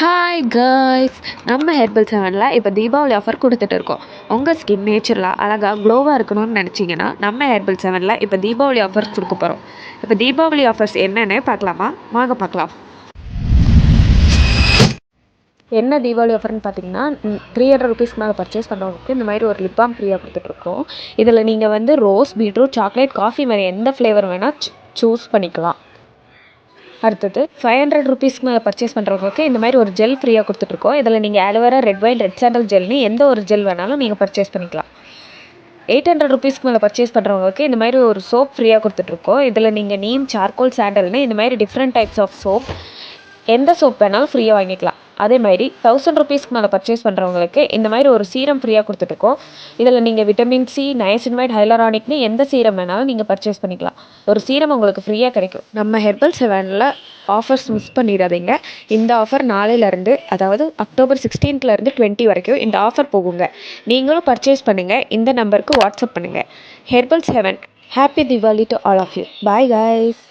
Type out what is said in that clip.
Hi guys, நம்ம herbal செவனில் இப்போ தீபாவளி ஆஃபர் கொடுத்துட்டு இருக்கோம். உங்கள் ஸ்கின் நேச்சுரலாக அழகாக க்ளோவாக இருக்கணும்னு நினச்சிங்கன்னா நம்ம ஹெர்பல் செவனில் இப்போ தீபாவளி ஆஃபர்ஸ் கொடுக்க போகிறோம். இப்போ தீபாவளி ஆஃபர்ஸ் என்னென்னு பார்க்கலாமா? வாங்க பார்க்கலாம். என்ன தீபாவளி ஆஃபர்னு பார்த்தீங்கன்னா, 300 ருபீஸ்க்கு மேலே பர்ச்சேஸ் பண்ணுறவங்களுக்கு இந்த மாதிரி ஒரு லிப் பாம் ஃப்ரீயாக கொடுத்துட்ருக்கோம். இதில் நீங்கள் வந்து ரோஸ், பீட்ரூட், சாக்லேட், காஃபி மாதிரி எந்த ஃப்ளேவர் வேணால் சூஸ் பண்ணிக்கலாம். அடுத்தது 500 ருபீஸ்க்கு மேலே பர்ச்சேஸ் பண்ணுறவங்களுக்கு இந்த மாதிரி ஒரு ஜெல் ஃப்ரீயாக கொடுத்துட்ருக்கோம். இதில் நீங்கள் aloe vera, red wine, red sandal ஜெல்னு எந்த ஒரு ஜெல் வேணாலும் நீங்கள் பர்ச்சேஸ் பண்ணிக்கலாம். 800 ருபீஸ்க்கு மேலே பர்ச்சேஸ் பண்ணுறவங்களுக்கு இந்த மாதிரி ஒரு சோப் ஃப்ரீயாக கொடுத்துட்ருக்கோம். இதில் நீங்கள் நீம், சார்கோல், சாண்டல்னு இந்த மாதிரி டிஃப்ரெண்ட் டைப்ஸ் ஆஃப் சோப் எந்த சோப் வேணாலும் ஃப்ரீயாக வாங்கிக்கலாம். அதே மாதிரி 1000 ருபீஸ்க்கு மேலே பர்ச்சேஸ் பண்ணுறவங்களுக்கு இந்த மாதிரி ஒரு சீரம் ஃப்ரீயாக கொடுத்துட்ருக்கோம். இதில் நீங்கள் விட்டமின் சி, நயசின்மைட், ஹைலரானிக்னு எந்த சீரம் வேணாலும் நீங்கள் பர்ச்சேஸ் பண்ணிக்கலாம். ஒரு சீரம் உங்களுக்கு ஃப்ரீயாக கிடைக்கும். நம்ம ஹெர்பல் செவனில் ஆஃபர்ஸ் மிஸ் பண்ணிடாதீங்க. இந்த ஆஃபர் நாளையிலேருந்து, அதாவது அக்டோபர் 16 20 வரைக்கும் இந்த ஆஃபர் போகுங்க. நீங்களும் பர்ச்சேஸ் பண்ணுங்கள். இந்த நம்பருக்கு வாட்ஸ்அப் பண்ணுங்கள். Herbal seven, happy Deepavali to all of you. Bye guys.